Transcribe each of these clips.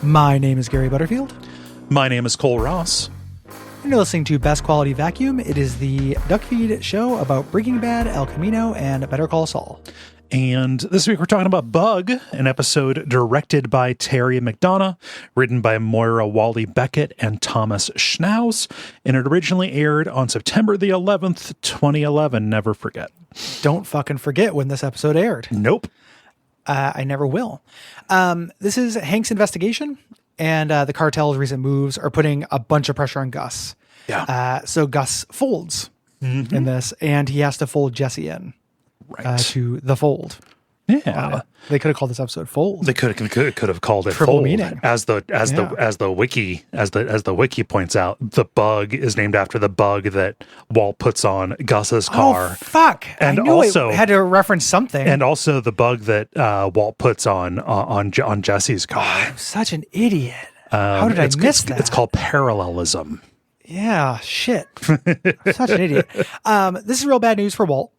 My name is Gary Butterfield. My name is Cole Ross. And you're listening to Best Quality Vacuum. It is the Duckfeed show about Breaking Bad, El Camino, and Better Call Saul. And this week we're talking about Bug, an episode directed by Terry McDonough, written by Moira Wally-Beckett and Thomas Schnauz, and it originally aired on September the 11th, 2011. Never forget. Don't fucking forget when this episode aired. Nope. I never will. This is Hank's investigation, and the cartel's recent moves are putting a bunch of pressure on Gus. Yeah. So Gus folds in this, and he has to fold Jesse in. Right. To the fold. Yeah. They could have called this episode Fold. They could have called it Triple Fold. meaning. As the wiki points out, the bug is named after the bug that Walt puts on Gus's car. Oh fuck! And I knew also it had to reference something. And also the bug that Walt puts on Jesse's car. I'm such an idiot. How did I miss that? It's called parallelism. Yeah, shit. Such an idiot. This is real bad news for Walt.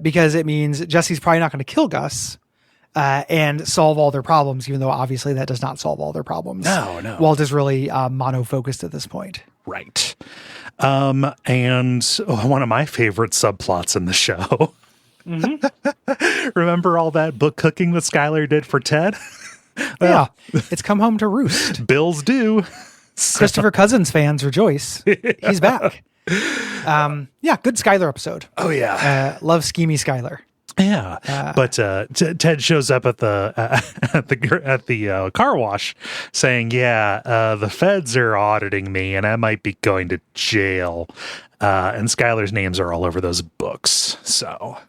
Because it means Jesse's probably not going to kill Gus and solve all their problems, even though obviously that does not solve all their problems. No. Walt is really mono-focused at this point. Right. And one of my favorite subplots in the show. Remember all that book cooking that Skyler did for Ted? Yeah. It's come home to roost. Bills due. Christopher Cousins fans rejoice. He's back. Yeah, good Skyler episode. Oh yeah, love schemy Skyler. Yeah, but Ted shows up at the car wash, saying, "Yeah, the feds are auditing me, and I might be going to jail." And Skyler's names are all over those books. So,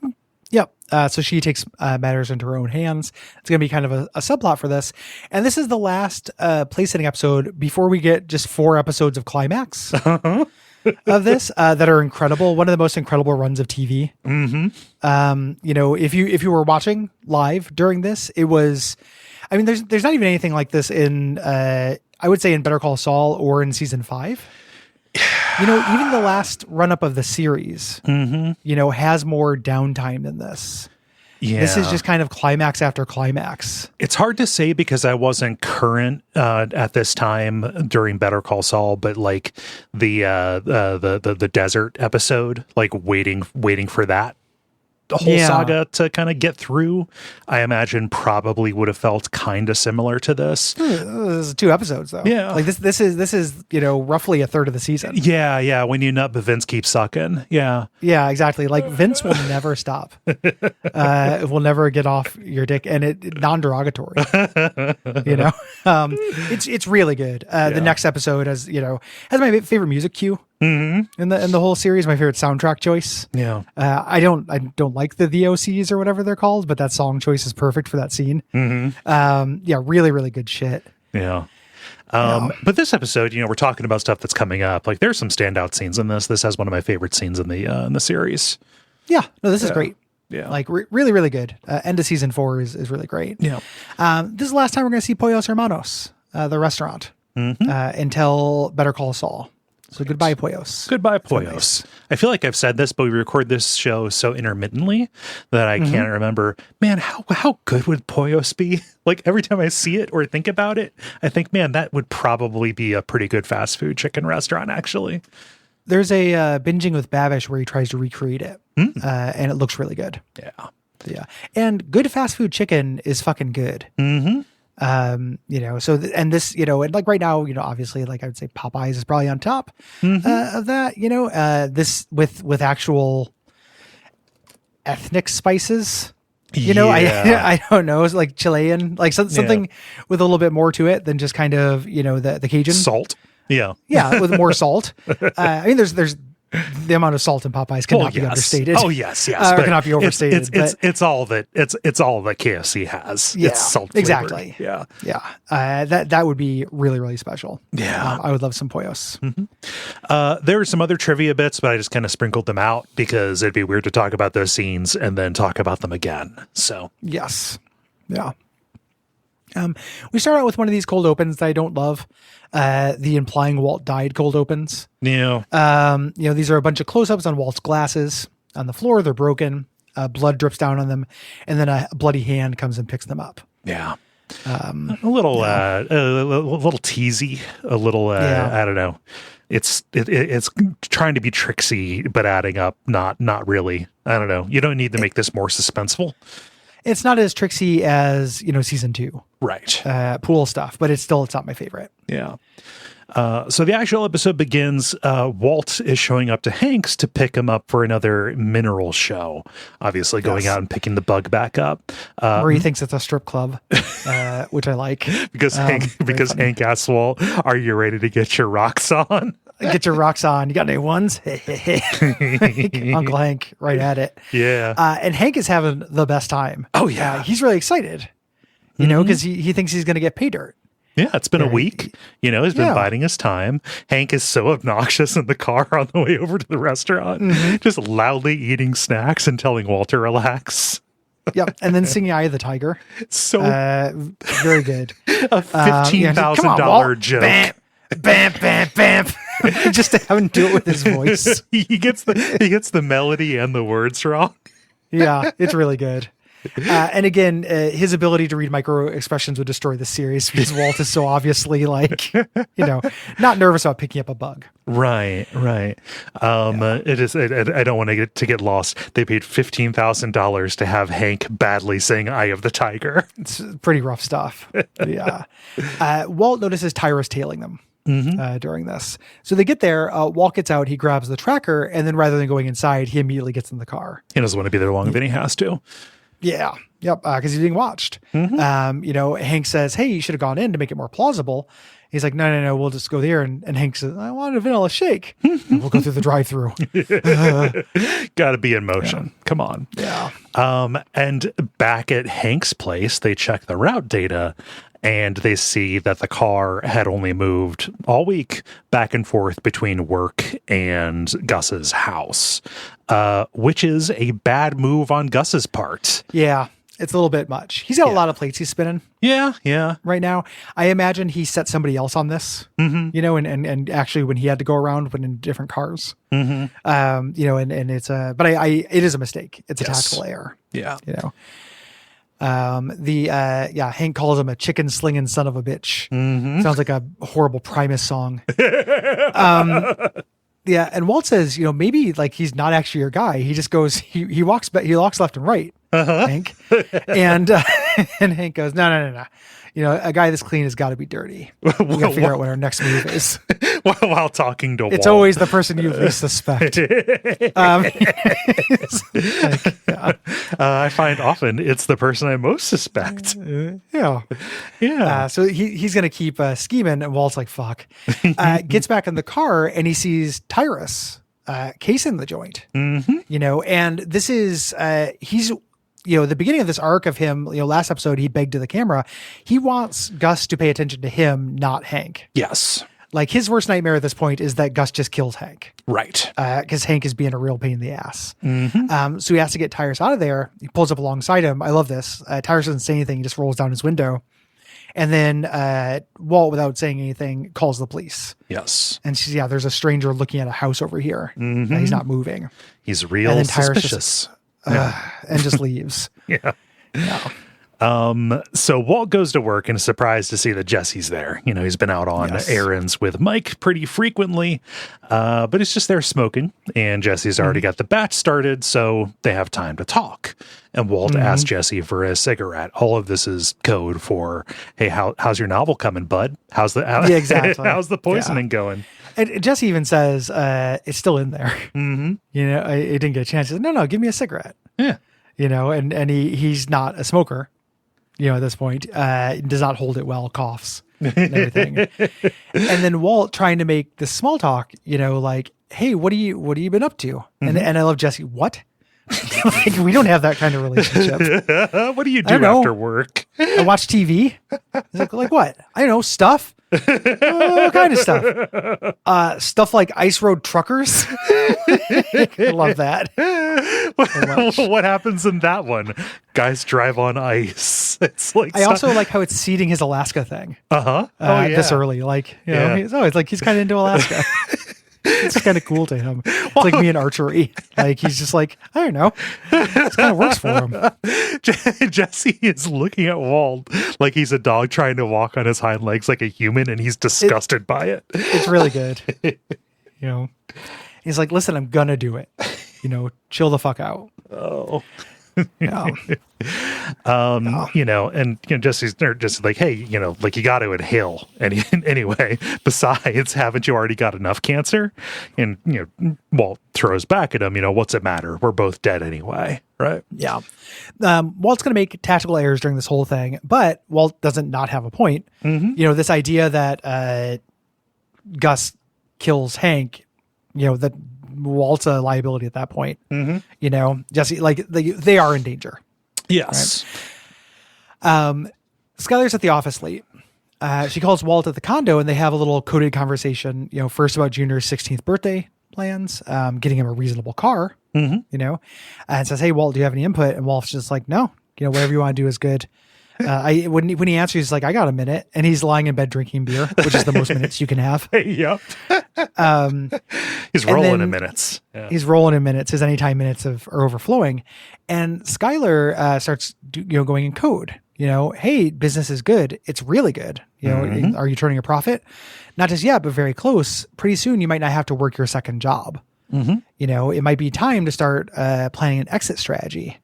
yep. So she takes matters into her own hands. It's going to be kind of a subplot for this, and this is the last place setting episode before we get just 4 episodes of climax. Of this that are incredible. One of the most incredible runs of TV. If you were watching live during this, it was. I mean, there's not even anything like this in. I would say in Better Call Saul or in season 5. Even the last run up of the series, has more downtime than this. Yeah. This is just kind of climax after climax. It's hard to say because I wasn't current at this time during Better Call Saul, but like the desert episode, like waiting for that whole saga to kind of get through, I imagine probably would have felt kind of similar to this. This is 2 episodes though. Yeah, like this is roughly a third of the season. Yeah. When you nut, but Vince keeps sucking. Yeah, exactly. Like Vince will never stop. Will never get off your dick, and it non-derogatory. It's really good. The next episode has my favorite music cue. In the whole series, my favorite soundtrack choice. Yeah, I don't like the VOCs or whatever they're called, but that song choice is perfect for that scene. Really, really good shit. Yeah. But this episode, we're talking about stuff that's coming up. Like there's some standout scenes in this. This has one of my favorite scenes in the series. Yeah, no, this is great. Yeah, like really, really good. End of season 4 is really great. Yeah. This is the last time we're going to see Pollos Hermanos, the restaurant, until Better Call Saul. So goodbye, Pollos. Goodbye, Pollos. Nice. I feel like I've said this, but we record this show so intermittently that I can't remember. Man, how good would Pollos be? Like every time I see it or think about it, I think, man, that would probably be a pretty good fast food chicken restaurant, actually. There's a Binging with Babish where he tries to recreate it, and it looks really good. Yeah. And good fast food chicken is fucking good. And this, and like right now, obviously, like I would say Popeyes is probably on top of that, this with actual ethnic spices, I don't know. It's like Chilean, like something with a little bit more to it than just kind of, the Cajun salt. Yeah. With more salt. I mean, there's the amount of salt in Popeyes cannot be understated. Oh yes, or cannot be overstated. It's all that KFC has. Yeah, it's salt flavored. Exactly. Yeah. That would be really, really special. Yeah, I would love some pollos. There were some other trivia bits, but I just kind of sprinkled them out because it'd be weird to talk about those scenes and then talk about them again. So yes, yeah. We start out with one of these cold opens that I don't love. The implying Walt died cold opens. Yeah. These are a bunch of close-ups on Walt's glasses on the floor. They're broken. Blood drips down on them. And then a bloody hand comes and picks them up. Yeah. A little teasy, a little, I don't know. It's trying to be tricksy, but adding up, not really. I don't know. You don't need to make this more suspenseful. It's not as tricksy as, season 2. Right. Pool stuff, but it's not my favorite. Yeah. So the actual episode begins. Walt is showing up to Hank's to pick him up for another mineral show. Obviously, going out and picking the bug back up. Where he thinks it's a strip club, which I like. Because Hank asks Walt, "Are you ready to get your rocks on?" Get your rocks on. You got any ones? Uncle Hank, right at it. Yeah. And Hank is having the best time. Oh yeah, he's really excited. Because he thinks he's going to get pay dirt. Yeah, it's been a week. He's been biding his time. Hank is so obnoxious in the car on the way over to the restaurant, just loudly eating snacks and telling Walt to relax. Yep, and then singing "Eye of the Tiger." So very good. A $15,000 joke. Bam, bam, bam, bam. Just to have him do it with his voice. he gets the melody and the words wrong. Yeah, it's really good. And again, his ability to read micro expressions would destroy the series because Walt is so obviously not nervous about picking up a bug. Right. It is. I don't want to get lost. They paid $15,000 to have Hank badly sing "Eye of the Tiger." It's pretty rough stuff. Yeah. Walt notices Tyra's tailing them. During this. So they get there, Walt gets out, he grabs the tracker, and then rather than going inside, he immediately gets in the car. He doesn't want to be there longer than he has to. Yeah. Yep. Because he's being watched. Hank says, "Hey, you should have gone in to make it more plausible." He's like, no, we'll just go there. And Hank says, "I want a vanilla shake." And we'll go through the drive-through. Got to be in motion. Yeah. Come on. Yeah. And back at Hank's place, they check the route data and they see that the car had only moved all week back and forth between work and Gus's house, which is a bad move on Gus's part. Yeah, it's a little bit much. He's got a lot of plates he's spinning. Yeah. Right now, I imagine he set somebody else on this, and actually when he had to go around when in different cars, and it's it is a mistake. It's a tactical error. Yeah. Hank calls him a chicken slinging son of a bitch. Sounds like a horrible Primus song. And Walt says, maybe like he's not actually your guy. He just goes, he walks left and right, Hank. And Hank goes, no. A guy this clean has got to be dirty. We got to figure out what our next move is. While talking to Walt. It's always the person you least suspect. I find often it's the person I most suspect. Yeah. So he's going to keep scheming, and Walt's like, fuck. Gets back in the car, and he sees Tyrus casing the joint. And this is, he's... the beginning of this arc of him, last episode, he begged to the camera. He wants Gus to pay attention to him, not Hank. Yes. Like his worst nightmare at this point is that Gus just kills Hank. Right. Because Hank is being a real pain in the ass. So he has to get Tyrus out of there. He pulls up alongside him. I love this. Tyrus doesn't say anything. He just rolls down his window. And then Walt, without saying anything, calls the police. Yes. And she's, there's a stranger looking at a house over here. He's not moving. He's real suspicious. And just leaves. Yeah. So Walt goes to work and is surprised to see that Jesse's there. He's been out on errands with Mike pretty frequently, but he's just there smoking, and Jesse's already got the batch started, so they have time to talk. And Walt asks Jesse for a cigarette. All of this is code for, hey, how's your novel coming, bud? How's the the poisoning going? And Jesse even says, it's still in there. It didn't get a chance. He said, no, give me a cigarette. Yeah. And he's not a smoker, at this point, does not hold it well, coughs and everything. And then Walt trying to make the small talk, like, hey, what have you been up to? And I love Jesse. What? Like, we don't have that kind of relationship. What do you do after work? I watch TV. He's like what? I don't know, stuff. What kind of stuff? Stuff like Ice Road Truckers. I love that. What happens in that one? Guys drive on ice. It's like I also like how it's seeding his Alaska thing. This early, like it's always like he's kind of into Alaska. It's kind of cool to him. It's like me in archery. Like, he's just like, I don't know. It kind of works for him. Jesse is looking at Walt like he's a dog trying to walk on his hind legs like a human, and he's disgusted by it. It's really good. He's like, listen, I'm gonna do it. Chill the fuck out. Oh. Yeah. Jesse's just like, hey, like you got to inhale. Anyway, besides, haven't you already got enough cancer? And, Walt throws back at him, what's it matter? We're both dead anyway. Right. Yeah. Walt's going to make tactical errors during this whole thing, but Walt doesn't not have a point. Mm-hmm. This idea that Gus kills Hank, that Walt's a liability at that point. Mm-hmm. Jesse, like they are in danger. Yes. Right? Skylar's at the office late. She calls Walt at the condo and they have a little coded conversation, first about Junior's 16th birthday plans, getting him a reasonable car, and says, hey, Walt, do you have any input? And Walt's just like, no, whatever you want to do is good. When he answers, he's like, I got a minute. And he's lying in bed drinking beer, which is the most minutes you can have. Yep. He's rolling in minutes. Yeah. He's rolling in minutes. His anytime minutes are overflowing. And Skylar starts going in code. Hey, business is good. It's really good. Are you turning a profit? Not just yet, but very close. Pretty soon you might not have to work your second job. It might be time to start planning an exit strategy.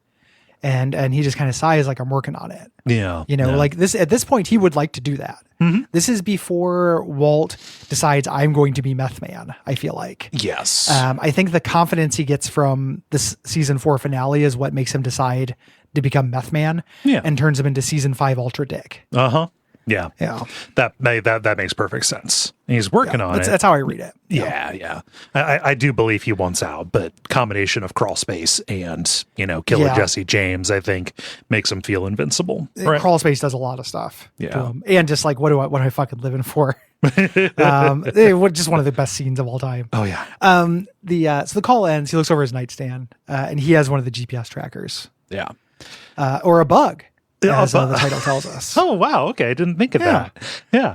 And he just kind of sighs like, I'm working on it. Yeah. Like this, at this point, he would like to do that. This is before Walt decides I'm going to be meth man, I feel like. Yes. I think the confidence he gets from this season 4 finale is what makes him decide to become meth man and turns him into season 5 Ultra Dick. Uh-huh. Yeah. Yeah. That makes perfect sense. He's working on it. That's how I read it. Yeah. I do believe he wants out, but combination of crawl space and, killer Jesse James, I think makes him feel invincible. Right? Crawl space does a lot of stuff. Yeah. And just like, what am I fucking living for? Just one of the best scenes of all time. Oh yeah. So the call ends. He looks over his nightstand and he has one of the GPS trackers. Yeah. Or a bug. As the title tells us. Oh, wow. Okay. I didn't think of that. Yeah.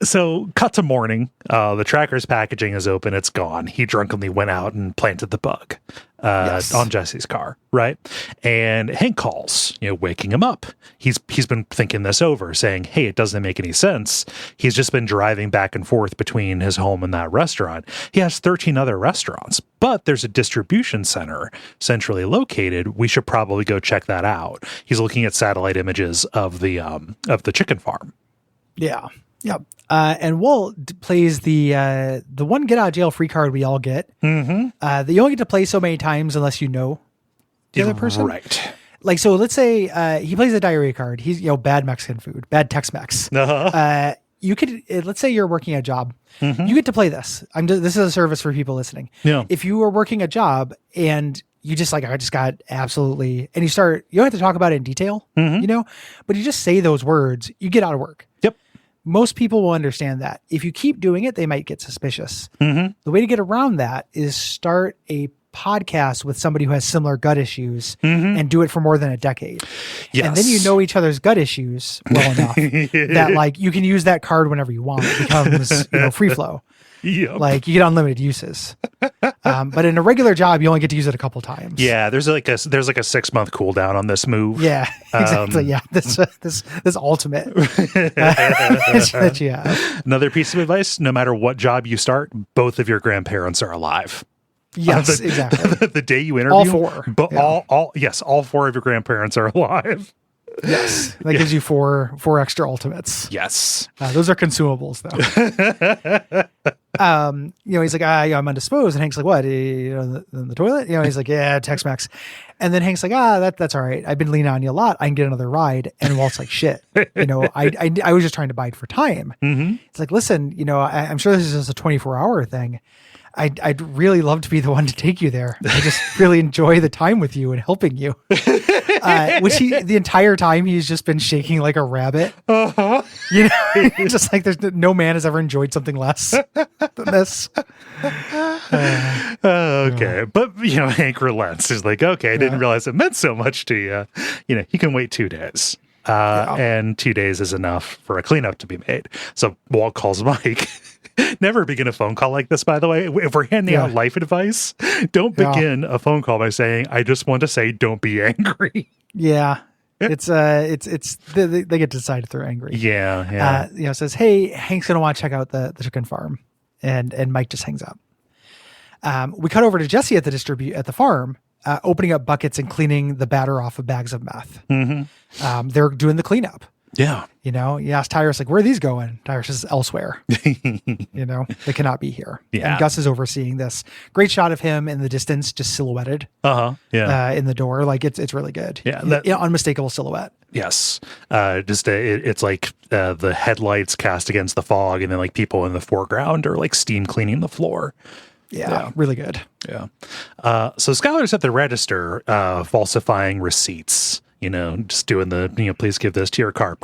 So cut to morning. The tracker's packaging is open. It's gone. He drunkenly went out and planted the bug on Jesse's car. Right. And Hank calls, waking him up. He's been thinking this over, saying, hey, it doesn't make any sense. He's just been driving back and forth between his home and that restaurant. He has 13 other restaurants, but there's a distribution center centrally located. We should probably go check that out. He's looking at satellite images of the chicken farm. Yeah. Yep. And Walt plays the one get out of jail free card we all get. That you only get to play so many times unless you know the other person. Right. Like, so let's say he plays a diarrhea card. He's, bad Mexican food, bad Tex-Mex. You could, let's say you're working a job. You get to play this. This is a service for people listening. Yeah. If you were working a job and you just like, I just got absolutely, and you don't have to talk about it in detail, but you just say those words, you get out of work. Yep. Most people will understand that. If you keep doing it, they might get suspicious. The way to get around that is start a podcast with somebody who has similar gut issues and do it for more than a decade. Yes. And then you know each other's gut issues well enough that like you can use that card whenever you want. It becomes free flow. Yep. Like you get unlimited uses. But in a regular job, you only get to use it a couple times. Yeah, there's like a 6-month cooldown on this move. Yeah, exactly. This ultimate that you have. Another piece of advice: no matter what job you start, both of your grandparents are alive. Yes, exactly. The day you interview, all four, but all 4 of your grandparents are alive. Yes, that gives you four extra ultimates. Yes, those are consumables though. He's like, I'm undisposed, and Hank's like, what? In the toilet? He's like, yeah, Tex-Mex. And then Hank's like, that's all right. I've been leaning on you a lot. I can get another ride. And Walt's like, shit. I was just trying to bide for time. It's like, listen, I'm sure this is just a 24-hour thing. I'd really love to be the one to take you there. I just really enjoy the time with you and helping you. Which the entire time he's just been shaking like a rabbit. Just like no man has ever enjoyed something less than this. Okay. But, Hank relents. He's like, okay, I didn't realize it meant so much to you. You can wait 2 days. and 2 days is enough for a cleanup to be made. So Walt calls Mike. Never begin a phone call like this, by the way. If we're handing out life advice, don't begin a phone call by saying, I just want to say, don't be angry. Yeah. It's they get to decide if they're angry. Yeah. Says, hey, Hank's going to want to check out the chicken farm. And Mike just hangs up. We cut over to Jesse at the farm, opening up buckets and cleaning the batter off of bags of meth. Mm-hmm. They're doing the cleanup. Yeah. You ask Tyrus, like, where are these going? Tyrus says, elsewhere. They cannot be here. Yeah. And Gus is overseeing this. Great shot of him in the distance, just silhouetted. Yeah. In the door. Like, it's really good. Yeah. Unmistakable silhouette. Yes. It's like the headlights cast against the fog, and then like people in the foreground are like steam cleaning the floor. Yeah. Really good. Yeah. So Skylar's at the register, falsifying receipts. Just doing the, please give this to your car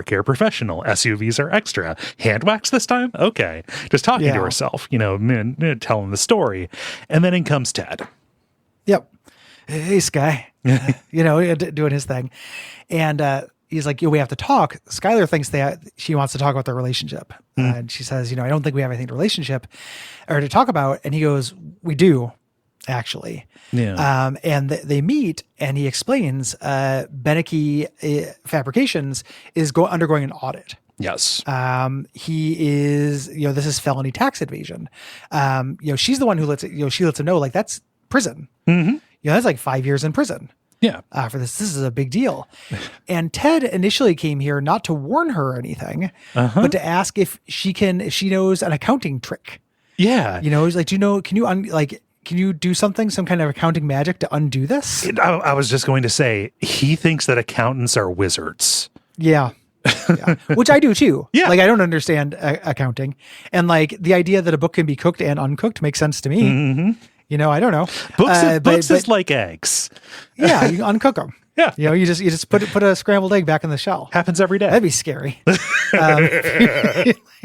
care professional. SUVs are extra. Hand wax this time? Okay. Just talking to herself, telling the story. And then in comes Ted. Yep. Hey, Sky. Doing his thing. And he's like, we have to talk. Skylar thinks that she wants to talk about their relationship. And she says, I don't think we have anything to talk about. And he goes, we do. Actually. Yeah. And they meet and he explains, Beneke Fabrications is undergoing an audit. Yes. He is, this is felony tax evasion. She's the one who lets him know, like, that's prison. Mm-hmm. That's like 5 years in prison. Yeah. For this is a big deal. And Ted initially came here not to warn her or anything, but to ask if she knows an accounting trick. Yeah. He's like, can you do some kind of accounting magic to undo this? I was just going to say, he thinks that accountants are wizards. Yeah. Which I do too. Yeah. Like, I don't understand accounting. And like the idea that a book can be cooked and uncooked makes sense to me. Mm-hmm. I don't know. Books is like eggs. Yeah. You uncook them. Yeah. You just put a scrambled egg back in the shell. Happens every day. That'd be scary.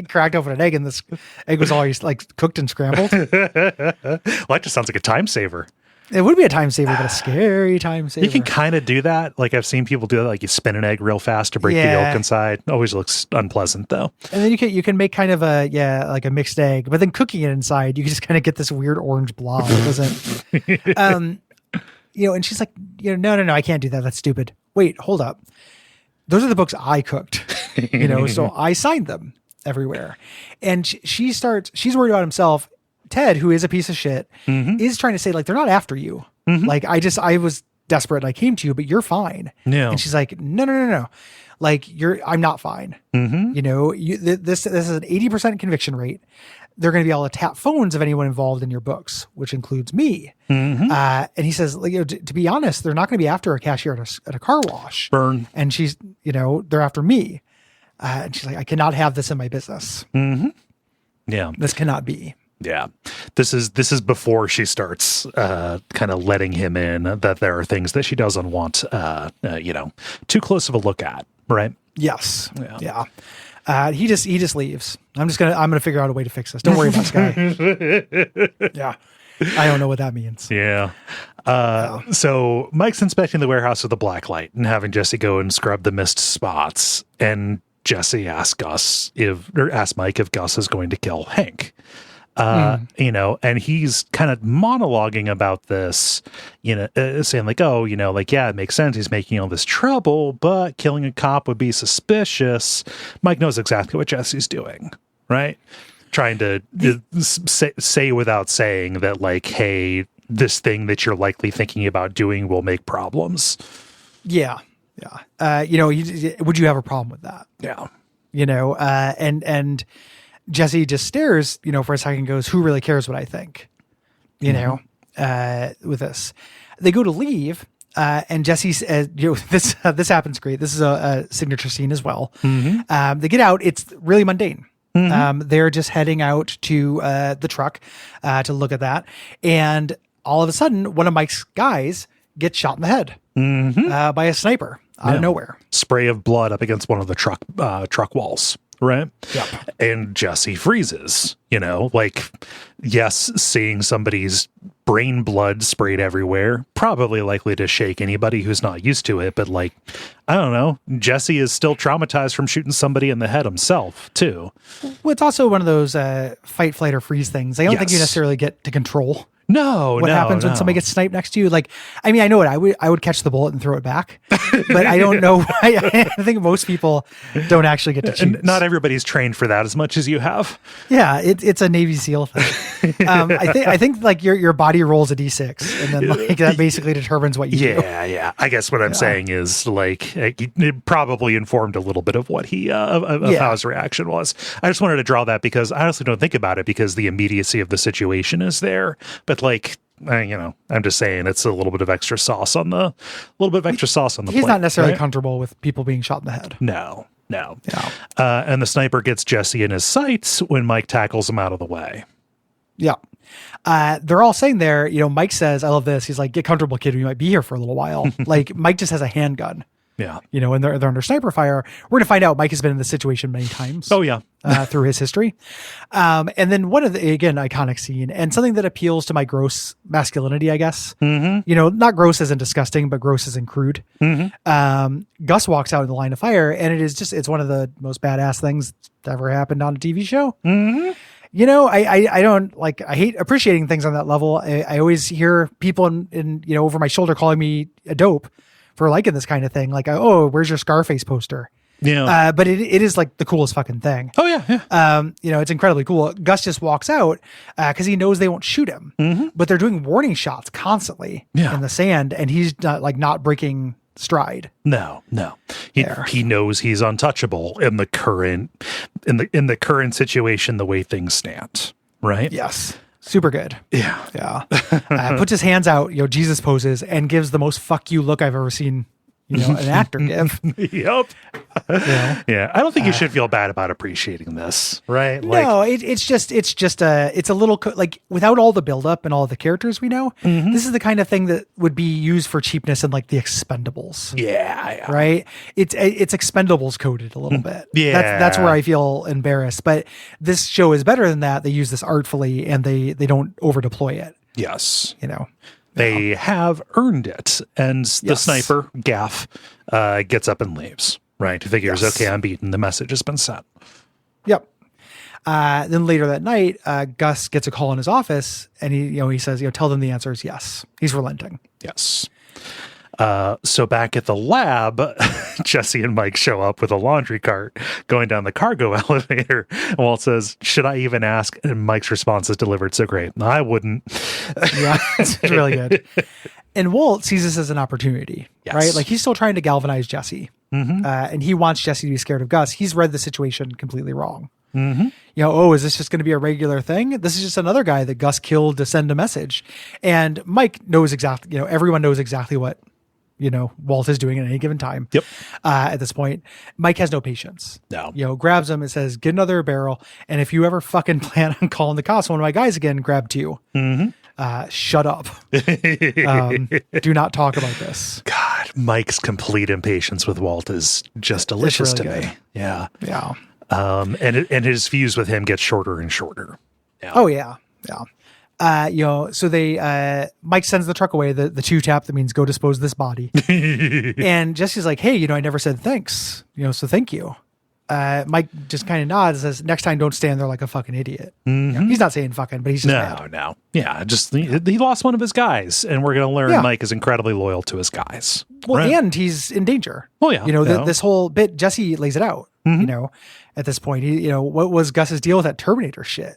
Cracked open an egg and this egg was always like cooked and scrambled. Well, that just sounds like a time saver. It would be a time saver, but a scary time saver. You can kind of do that. Like, I've seen people do that. Like, you spin an egg real fast to break the yolk inside. Always looks unpleasant though. And then you can make kind of like a mixed egg, but then cooking it inside, you can just kind of get this weird orange blob. It doesn't, and she's like, no, I can't do that. That's stupid. Wait, hold up. Those are the books I cooked, so I signed them everywhere. And she's worried about himself. Ted, who is a piece of shit, is trying to say, like, they're not after you. Mm-hmm. Like, I was desperate and I came to you, but you're fine. Yeah. And she's like, no. Like, I'm not fine. Mm-hmm. This is an 80% conviction rate. They're going to be able to tap phones of anyone involved in your books, which includes me. Mm-hmm. And he says, like, to be honest, they're not going to be after a cashier at a car wash. Burn. And she's, they're after me. And she's like, I cannot have this in my business. Mm-hmm. Yeah. This cannot be. Yeah. This is before she starts kind of letting him in that there are things that she doesn't want, too close of a look at. Right. Yes. Yeah. He just leaves. I'm gonna figure out a way to fix this. Don't worry about this guy. Yeah. I don't know what that means. Yeah. So Mike's inspecting the warehouse with the black light and having Jesse go and scrub the missed spots. And Jesse asks Mike if Gus is going to kill Hank. And he's kind of monologuing about this, saying like, it makes sense. He's making all this trouble, but killing a cop would be suspicious. Mike knows exactly what Jesse's doing, right? Trying to say without saying that, like, hey, this thing that you're likely thinking about doing will make problems. Yeah. Yeah. Would you have a problem with that? Yeah. And Jesse just stares, for a second and goes, who really cares what I think? With this. They go to leave, and Jesse says, this happens great. This is a signature scene as well. Mm-hmm. They get out. It's really mundane. Mm-hmm. They're just heading out to the truck to look at that. And all of a sudden, one of Mike's guys gets shot in the head by a sniper out of nowhere. Spray of blood up against one of the truck walls. right? Yep. And Jesse freezes, yes, seeing somebody's brain blood sprayed everywhere, probably likely to shake anybody who's not used to it. But I don't know, Jesse is still traumatized from shooting somebody in the head himself too. Well, it's also one of those fight, flight, or freeze things. I don't think you necessarily get to control what happens when somebody gets sniped next to you. I know it. I would catch the bullet and throw it back, but I don't know. I think most people don't actually get to choose. Not everybody's trained for that as much as you have. Yeah, it's a Navy SEAL thing. I think your body rolls a D6, and then that basically determines what you do. Yeah. I guess what I'm saying is it probably informed a little bit of what how his reaction was. I just wanted to draw that because I honestly don't think about it because the immediacy of the situation is there, but I'm just saying it's a little bit of extra sauce on the He's plate, not necessarily right? comfortable with people being shot in the head. No. Yeah. And the sniper gets Jesse in his sights when Mike tackles him out of the way. Yeah. They're all saying there, Mike says, I love this. He's like, get comfortable, kid. We might be here for a little while. Mike just has a handgun. Yeah. And they're under sniper fire. We're going to find out Mike has been in this situation many times. Oh, yeah. Through his history. And then one of the, again, iconic scene and something that appeals to my gross masculinity, I guess. Mm-hmm. Not gross as in disgusting, but gross as in crude. Mm-hmm. Gus walks out in the line of fire, and it's one of the most badass things that ever happened on a TV show. Mm-hmm. I don't I hate appreciating things on that level. I always hear people in over my shoulder calling me a dope for liking this kind of thing. Oh, where's your Scarface poster? Yeah. But it is the coolest fucking thing. Oh yeah. It's incredibly cool. Gus just walks out because he knows they won't shoot him, but they're doing warning shots constantly in the sand, and he's not breaking stride. No. He knows he's untouchable in the current situation, the way things stand. Right. Yes. Super good. Yeah. Puts his hands out, Jesus poses, and gives the most fuck you look I've ever seen, an actor give. Yep. Yeah. I don't think you should feel bad about appreciating this, right? No, it's a little, without all the buildup and all the characters we know, this is the kind of thing that would be used for cheapness in the Expendables. Yeah. Right? It's Expendables coded a little bit. Yeah. That's where I feel embarrassed. But this show is better than that. They use this artfully, and they don't over deploy it. Yes. They have earned it. And the sniper, Gaff, gets up and leaves. Right. He figures, okay, I'm beaten. The message has been sent. Yep. Then later that night, Gus gets a call in his office, and he says, tell them the answer is yes. He's relenting. Yes. So back at the lab, Jesse and Mike show up with a laundry cart going down the cargo elevator. And Walt says, should I even ask? And Mike's response is delivered so great. I wouldn't. Yeah, it's really good. And Walt sees this as an opportunity, right? He's still trying to galvanize Jesse. And he wants Jesse to be scared of Gus. He's read the situation completely wrong. Is this just going to be a regular thing? This is just another guy that Gus killed to send a message. And Mike knows exactly, everyone knows exactly what Walt is doing at any given time. Yep. At this point, Mike has no patience. No. Grabs him and says, get another barrel. And if you ever fucking plan on calling the cops on one of my guys again, grab two. Shut up. Do not talk about this. God, Mike's complete impatience with Walt is just delicious really to me. Yeah. Yeah. And his fuse with him gets shorter and shorter. Yeah. Oh yeah. Yeah. So Mike sends the truck away, the two tap that means go dispose of this body. And Jesse's like, hey, I never said thanks, so thank you. Mike just kind of nods and says, next time don't stand there like a fucking idiot. He's not saying fucking, but he's just mad. No. Yeah. Just he lost one of his guys, and we're going to learn Mike is incredibly loyal to his guys. Well, and he's in danger. Oh yeah. This whole bit, Jesse lays it out, at this point, what was Gus's deal with that Terminator shit?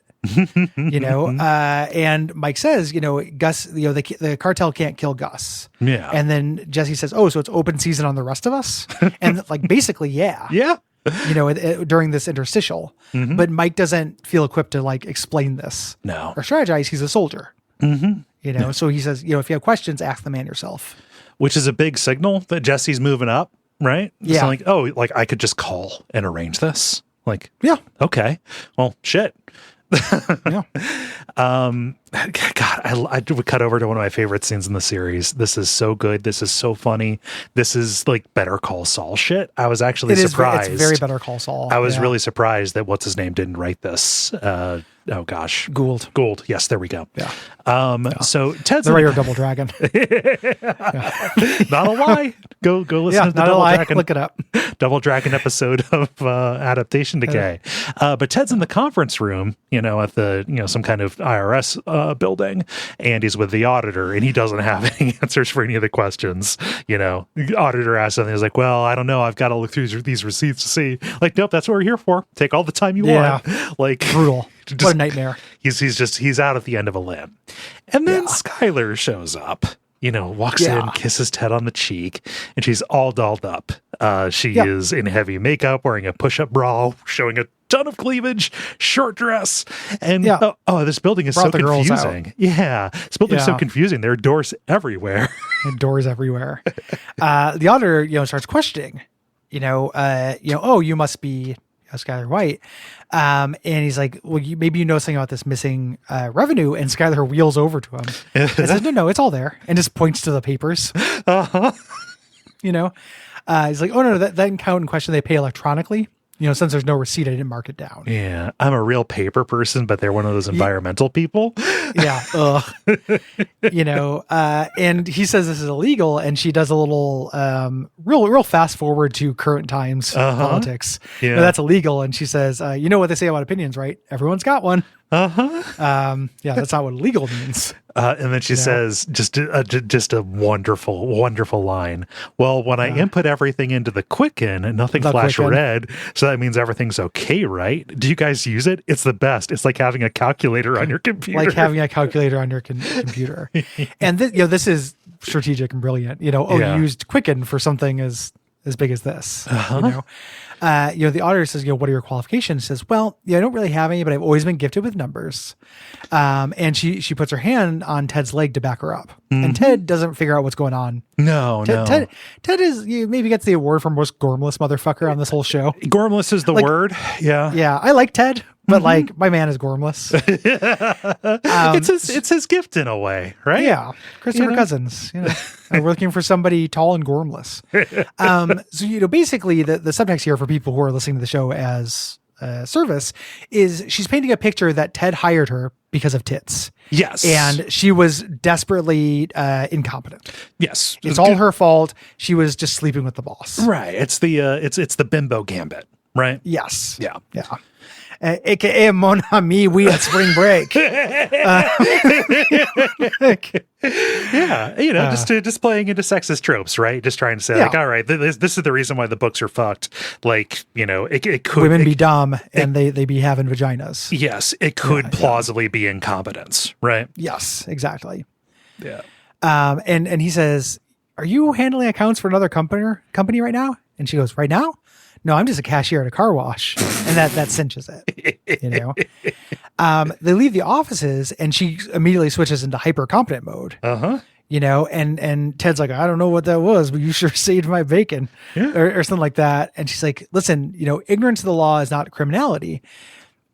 And Mike says, Gus, the cartel can't kill Gus. Yeah. And then Jesse says, oh, so it's open season on the rest of us. And basically, yeah. Yeah. During this interstitial, but Mike doesn't feel equipped to explain this. No. Or strategize. He's a soldier. So he says, if you have questions, ask the man yourself. Which is a big signal that Jesse's moving up, right? Yeah. So I could just call and arrange this. Yeah. Okay. Well, shit. Yeah. God, I would cut over to one of my favorite scenes in the series. This is so good. This is so funny. This is like Better Call Saul shit. I was actually surprised. It's very Better Call Saul. I was really surprised that what's his name didn't write this. Oh gosh, Gould. Yes, there we go. Yeah. So Ted's the writer of Double Dragon. Not a lie. Go listen to the not Double a lie. Dragon. Look it up. Double Dragon episode of Adaptation Decay. But Ted's in the conference room, at the some kind of IRS building, and he's with the auditor, and he doesn't have any answers for any of the questions. The auditor asks something. He's like, "Well, I don't know. I've got to look through these receipts to see." Like, nope, that's what we're here for. Take all the time you want. Like, brutal. What a nightmare. He's out at the end of a limb, and then Skylar shows up. Walks in, kisses Ted on the cheek, and she's all dolled up. She is in heavy makeup, wearing a push-up bra, showing a ton of cleavage, short dress, and this building is so confusing. Yeah, this building is so confusing. There are doors everywhere. Doors everywhere. The auditor, starts questioning. Oh, you must be Skylar White. And he's like, well, maybe you know something about this missing revenue. And Skylar wheels over to him and says, no, it's all there. And just points to the papers. Uh-huh. He's like, oh, no, that account in question, they pay electronically. Since there's no receipt, I didn't mark it down. Yeah. I'm a real paper person, but they're one of those environmental people. Yeah. And he says this is illegal. And she does a little real fast forward to current times politics. Yeah. That's illegal. And she says, you know what they say about opinions, right? Everyone's got one. That's not what illegal means. And then she says, just a wonderful, wonderful line. Well, when I input everything into the Quicken, nothing flashed red. So that means everything's okay, right? Do you guys use it? It's the best. It's like having a calculator on your computer. Computer. And this is strategic and brilliant. You used Quicken for something as big as this. The auditor says, what are your qualifications? Says, well, I don't really have any, but I've always been gifted with numbers. And she puts her hand on Ted's leg to back her up. Mm-hmm. And Ted doesn't figure out what's going on. No. Ted is maybe gets the award for most gormless motherfucker on this whole show. Gormless is the word. Yeah. Yeah. I like Ted, but my man is gormless. It's his gift in a way, right? Yeah. Christopher Cousins, we're looking for somebody tall and gormless. So, basically the subtext here for people who are listening to the show as service is she's painting a picture that Ted hired her because of tits. Yes. And she was desperately incompetent. Yes. It's all her fault. She was just sleeping with the boss. Right. It's the it's the bimbo gambit, right? Yes. Yeah. Yeah. AKA Mon Ami, we at spring break. Just playing into sexist tropes, right? Just trying to say, all right, this is the reason why the books are fucked. Like, it could women be dumb and they be having vaginas. Yes, it could plausibly be incompetence, right? Yes, exactly. Yeah. And he says, "Are you handling accounts for another company right now?" And she goes, "Right now? No, I'm just a cashier at a car wash." And that cinches it, They leave the offices and she immediately switches into hyper competent mode. And Ted's like, "I don't know what that was, but you sure saved my bacon," or something like that. And she's like, "Listen, ignorance of the law is not criminality.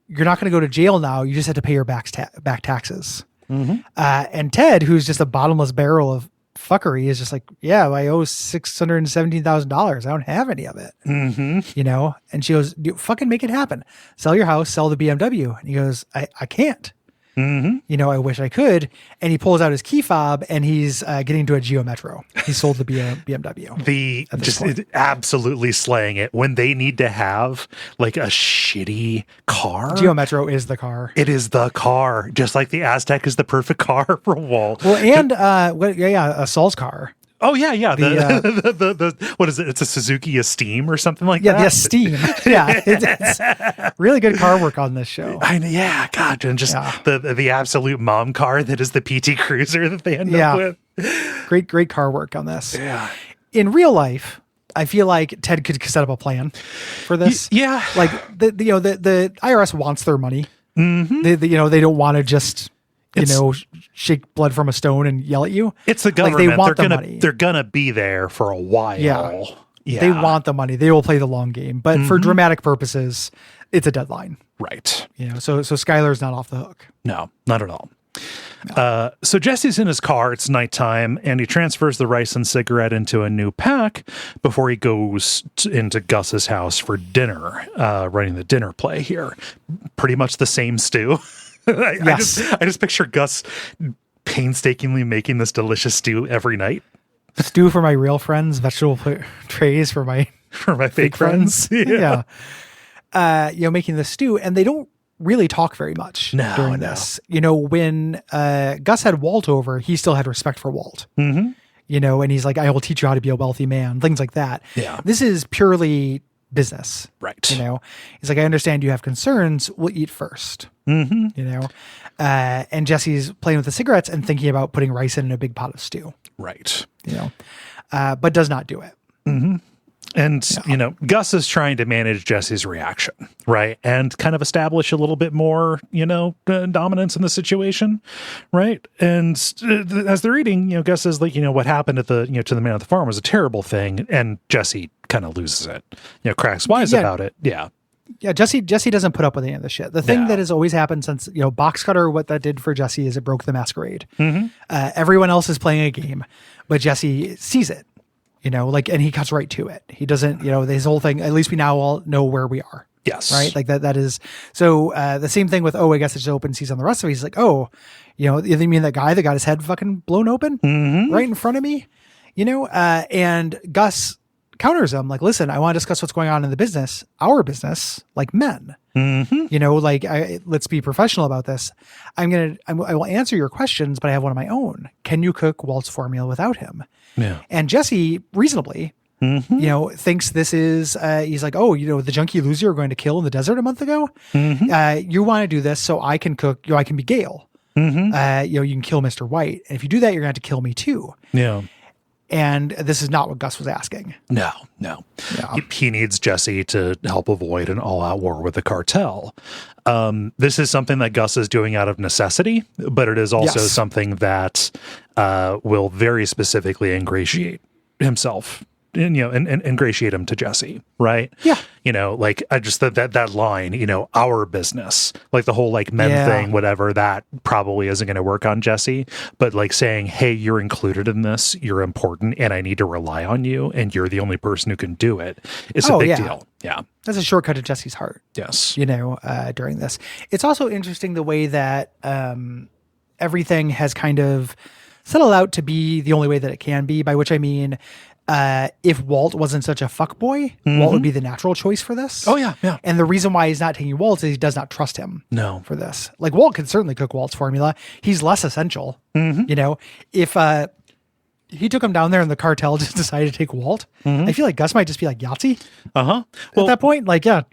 You're not going to go to jail now. You just have to pay your back taxes." Mm-hmm. And Ted, who's just a bottomless barrel of fuckery, is just like, "Yeah, I owe $617,000. I don't have any of it." Mm-hmm. And she goes, "Fucking make it happen. Sell your house, sell the BMW." And he goes, I can't. Mm-hmm. I wish I could. And he pulls out his key fob and he's getting into a Geo Metro. He sold the BMW. Absolutely slaying it when they need to have like a shitty car. Geo Metro is the car. It is the car, just like the Aztec is the perfect car for Walt. Well, and Saul's car. Oh yeah. The what is it? It's a Suzuki Esteem or something like that. Yeah, the Esteem. Yeah, it's really good car work on this show. God, and just the absolute mom car that is the PT Cruiser that they end up with. Great car work on this. Yeah. In real life, I feel like Ted could set up a plan for this. Yeah, like the IRS wants their money. Mm-hmm. They don't want to just shake blood from a stone and yell at you. It's the government. They want the money. They're gonna be there for a while. Yeah. They want the money. They will play the long game. But for dramatic purposes, it's a deadline. Right. So Skylar's not off the hook. No, not at all. So Jesse's in his car. It's nighttime, and he transfers the rice and cigarette into a new pack before he goes into Gus's house for dinner, running the dinner play here. Pretty much the same stew. I just picture Gus painstakingly making this delicious stew every night. Stew for my real friends, vegetable trays for my fake friends. Yeah. Making the stew, and they don't really talk very much during this. When Gus had Walt over, he still had respect for Walt. Mm-hmm. And he's like, I will teach you how to be a wealthy man, things like that. Yeah. This is purely business. Right. He's like, I understand you have concerns. We'll eat first. Mm-hmm. And Jesse's playing with the cigarettes and thinking about putting rice in a big pot of stew. Right. But does not do it. Mm-hmm. And, Gus is trying to manage Jesse's reaction, right? And kind of establish a little bit more, dominance in the situation, right? And as they're eating, Gus is like, what happened at the, to the man at the farm was a terrible thing. And Jesse kind of loses it, cracks wise about it. Yeah. Yeah, Jesse doesn't put up with any of this shit. The thing that has always happened since, Box Cutter, what that did for Jesse is it broke the masquerade. Mm-hmm. Everyone else is playing a game, but Jesse sees it. And he cuts right to it. He doesn't, his whole thing, at least we now all know where we are. Yes. Right. Like that is, so the same thing with, I guess it's open season. The rest of it, he's like, you mean that guy that got his head fucking blown open right in front of me, and Gus counters him like, listen, I want to discuss what's going on in the business, our business, like men, let's be professional about this. I will answer your questions, but I have one of my own. Can you cook Walt's formula without him? Yeah. And Jesse reasonably, thinks this is, he's like, the junkie loser you're going to kill in the desert a month ago. You want to do this so I can cook, I can be Gale. You can kill Mr. White. And if you do that, you're going to have to kill me too. Yeah. And this is not what Gus was asking. No. Yeah. He needs Jesse to help avoid an all-out war with the cartel. This is something that Gus is doing out of necessity, but it is also something that will very specifically ingratiate himself and ingratiate him to Jesse, right? Yeah. I just that line, our business, like the whole like men thing, whatever, that probably isn't going to work on Jesse, but like saying, hey, you're included in this, you're important, and I need to rely on you, and you're the only person who can do it, is a big deal. Yeah. That's a shortcut to Jesse's heart. Yes. During this. It's also interesting the way that everything has kind of settled out to be the only way that it can be, by which I mean, if Walt wasn't such a fuckboy, Walt would be the natural choice for this. Oh, yeah. And the reason why he's not taking Walt is he does not trust him for this. Like, Walt could certainly cook Walt's formula. He's less essential. If he took him down there and the cartel just decided to take Walt, I feel like Gus might just be like Yahtzee. Well, at that point, like, I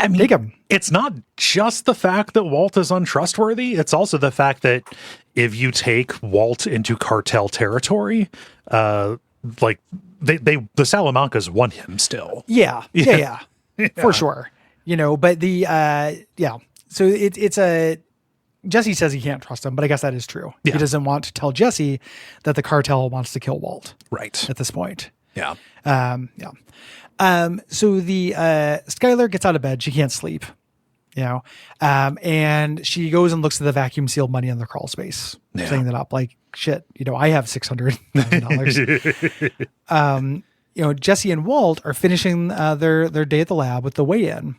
mean, take him. It's not just the fact that Walt is untrustworthy. It's also the fact that if you take Walt into cartel territory, like the Salamancas want him still. Yeah. For sure. But so it's a, Jesse says he can't trust him, but I guess that is true. He doesn't want to tell Jesse that the cartel wants to kill Walt. Right. At this point. Yeah. So the Skylar gets out of bed. She can't sleep. And she goes and looks at the vacuum sealed money in the crawl space, setting that up like, shit, I have $600,000. Jesse and Walt are finishing their day at the lab with the weigh-in.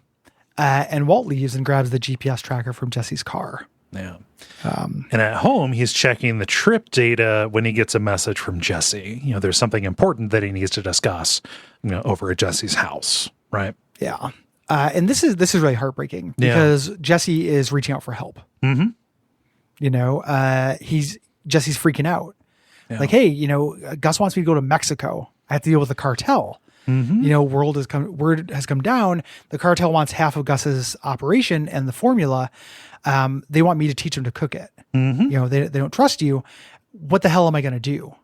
And Walt leaves and grabs the GPS tracker from Jesse's car. Yeah. And at home, he's checking the trip data when he gets a message from Jesse. There's something important that he needs to discuss, over at Jesse's house. Right. Yeah. And this is really heartbreaking because Jesse is reaching out for help. Jesse's freaking out. Yeah. Like, hey, Gus wants me to go to Mexico. I have to deal with the cartel. Word has come down. The cartel wants half of Gus's operation and the formula. They want me to teach them to cook it. They don't trust you. What the hell am I going to do?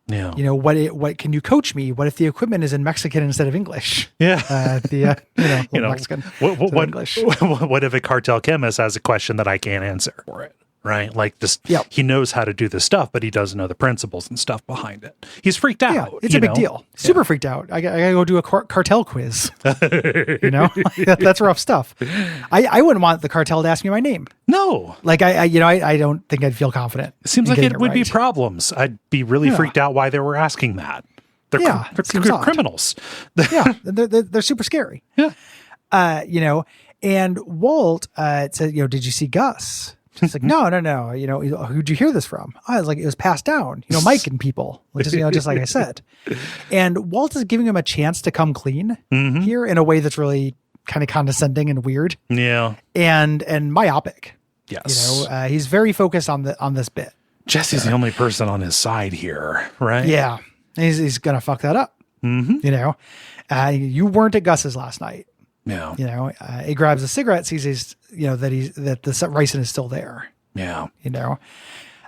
Yeah. What can you coach me? What if the equipment is in Mexican instead of English? Yeah. Mexican. What English. What if a cartel chemist has a question that I can't answer for it? right? Like this, Yep. he knows how to do this stuff, but he doesn't know the principles and stuff behind it. He's freaked out. Yeah, it's a big deal. Super freaked out. I gotta go do a cartel quiz. That's rough stuff. I wouldn't want the cartel to ask me my name. No, Like I don't think I'd feel confident. it seems like it would be right. problems. I'd be really freaked out why they were asking that. They're seems odd. criminals. Yeah, they're super scary. Yeah. And Walt said, did you see Gus? She's like, no. Who'd you hear this from? I was like, it was passed down, Mike and people, which is, just like I said. And Walt is giving him a chance to come clean here in a way that's really kind of condescending and weird. Yeah. And myopic. Yes. He's very focused on this bit. Jesse's the only person on his side here, right? Yeah. He's going to fuck that up. Mm-hmm. You weren't at Gus's last night. Yeah. He grabs a cigarette, sees that the ricin is still there. Yeah.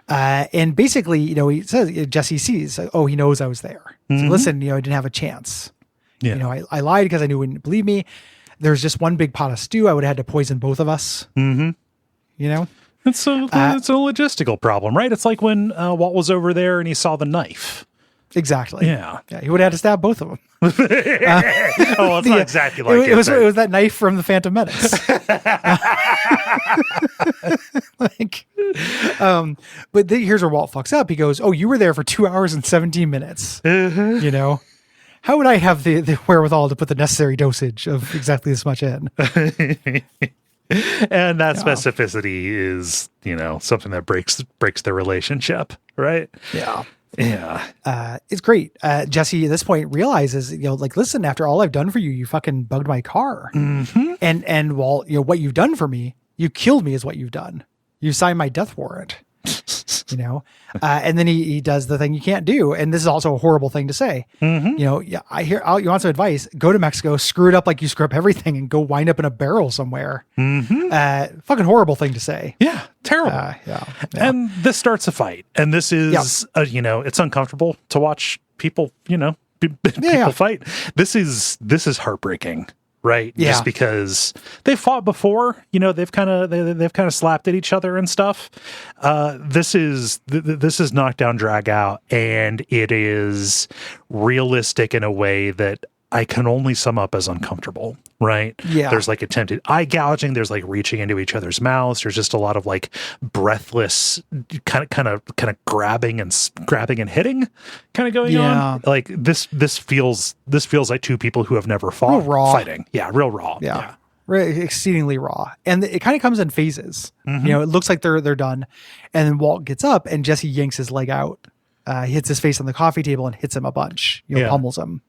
And basically, he says, Jesse sees, he knows I was there. So listen, I didn't have a chance. Yeah. I lied because I knew he wouldn't believe me. There's just one big pot of stew. I would have had to poison both of us. Mm-hmm. It's a logistical problem, right? It's like when Walt was over there and he saw the knife. Exactly. Yeah. He would have had to stab both of them. It's not exactly like it was that knife from the Phantom Menace. But here's where Walt fucks up. He goes, you were there for 2 hours and 17 minutes. How would I have the wherewithal to put the necessary dosage of exactly this much in? And that specificity is, something that breaks the relationship, right? Yeah. Yeah. It's great. Jesse at this point realizes, listen, after all I've done for you, you fucking bugged my car. Mm-hmm. And Walt, what you've done for me, you killed me is what you've done. You signed my death warrant. And then he does the thing you can't do. And this is also a horrible thing to say. Mm-hmm. You want some advice, go to Mexico, screw it up like you screw up everything and go wind up in a barrel somewhere. Mm-hmm. Fucking horrible thing to say. Yeah. Terrible. Yeah. And this starts a fight. And this is, it's uncomfortable to watch people, people fight. This is heartbreaking. Right. Yeah. Just because they fought before, they've kind of slapped at each other and stuff. This is knockdown, drag out, and it is realistic in a way that I can only sum up as uncomfortable. Right. Yeah. There's like attempted eye gouging. There's like reaching into each other's mouths. There's just a lot of like breathless kind of grabbing and hitting kind of going on. Like this feels like two people who have never fought fighting. Yeah. Real raw. Yeah. Exceedingly raw. And it kind of comes in phases. Mm-hmm. It looks like they're done. And then Walt gets up and Jesse yanks his leg out. He hits his face on the coffee table and hits him a bunch, pummels him,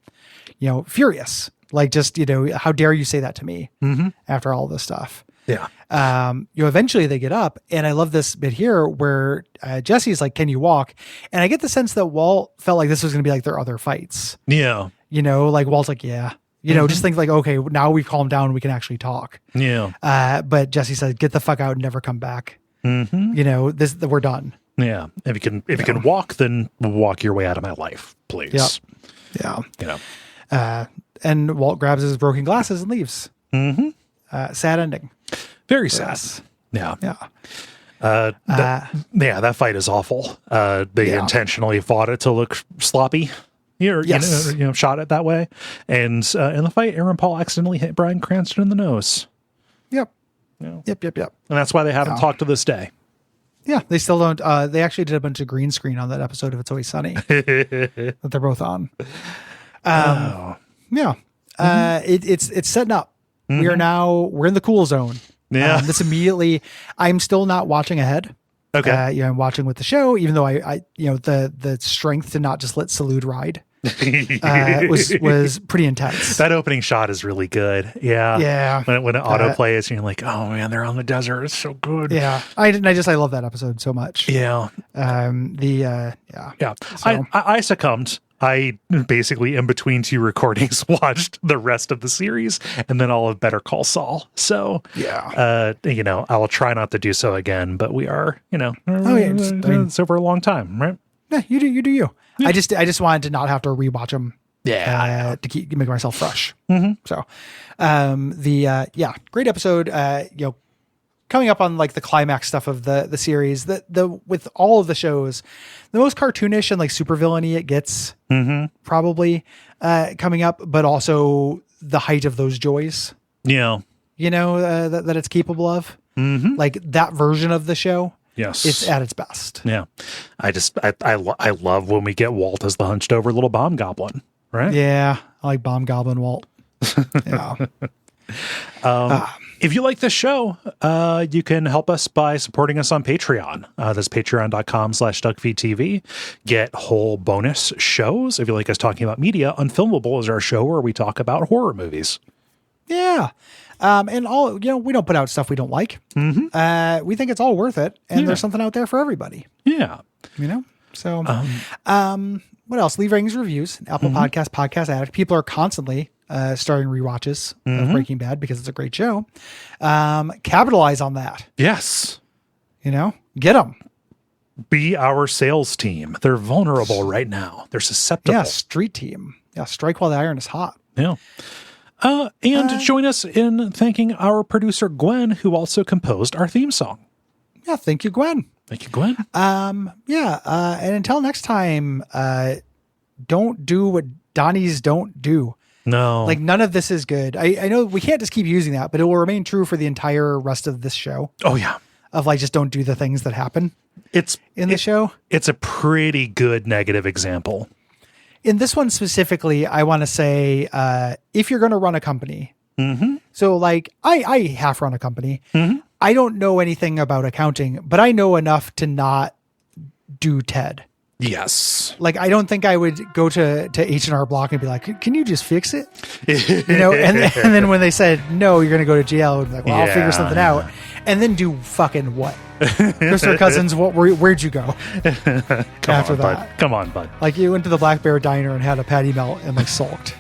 furious. Like just, how dare you say that to me after all this stuff? Yeah. Eventually they get up, and I love this bit here where Jesse's like, "Can you walk?" And I get the sense that Walt felt like this was going to be like their other fights. Yeah. Like Walt's like, "Yeah." Just think like, okay, now we've calmed down, we can actually talk. Yeah. But Jesse said, "Get the fuck out and never come back." Mm-hmm. We're done. Yeah. If you can walk, then walk your way out of my life, please. Yep. Yeah. And Walt grabs his broken glasses and leaves. Mm-hmm. Sad ending. Very sad. Yeah. Yeah. That fight is awful. They intentionally fought it to look sloppy. Shot it that way. And in the fight, Aaron Paul accidentally hit Bryan Cranston in the nose. Yep. Yeah. Yep. And that's why they haven't talked to this day. Yeah, they still don't. They actually did a bunch of green screen on that episode of It's Always Sunny that they're both on. Yeah. It's setting up. Mm-hmm. We're in the cool zone. Yeah. This immediately, I'm still not watching ahead. Okay. I'm watching with the show, even though I the strength to not just let Salute ride was pretty intense. That opening shot is really good. Yeah. Yeah. When it auto plays and you're like, oh man, they're on the desert. It's so good. Yeah. I love that episode so much. Yeah. Yeah. So. I succumbed. I basically, in between two recordings, watched the rest of the series and then all of Better Call Saul. So, I will try not to do so again, but we are, it's over a long time, right? Yeah, you do you. Yeah. I just wanted to not have to rewatch them. Yeah. To make myself fresh. Mm-hmm. So, great episode. coming up on like the climax stuff of the series, with all of the shows, the most cartoonish and like super villainy it gets, probably coming up, but also the height of those joys. Yeah. That it's capable of. Like that version of the show. Yes. It's at its best. Yeah. I love when we get Walt as the hunched over little bomb goblin, right? Yeah. I like Bomb Goblin Walt. Yeah. If you like this show, you can help us by supporting us on Patreon. That's patreon.com/Duckfeed.tv. Get whole bonus shows. If you like us talking about media, Unfilmable is our show where we talk about horror movies. Yeah. And all, we don't put out stuff we don't like. We think it's all worth it. And there's something out there for everybody. Yeah. So, what else? Leave ratings, reviews, Apple Podcast, Podcast Addict. People are constantly starting rewatches of Breaking Bad because it's a great show. Capitalize on that. Yes. Get them. Be our sales team. They're vulnerable right now. They're susceptible. Yeah, street team. Yeah, strike while the iron is hot. Yeah. And join us in thanking our producer, Gwen, who also composed our theme song. Yeah, thank you, Gwen. Thank you, Gwen. And until next time, don't do what Donnies don't do. No. Like, none of this is good. I know we can't just keep using that, but it will remain true for the entire rest of this show. Oh, yeah. Of like, just don't do the things that happen in the show. It's a pretty good negative example. In this one specifically, I want to say, if you're going to run a company, so like I half run a company, I don't know anything about accounting, but I know enough to not do TED. Yes. Like, I don't think I would go to H&R Block and be like, can you just fix it? And then when they said, no, you're going to go to jail, I'd be like, well, I'll figure something out. And then do fucking what? Christopher Cousins, where'd you go after that? Come on, bud. Like, you went to the Black Bear Diner and had a patty melt and like sulked.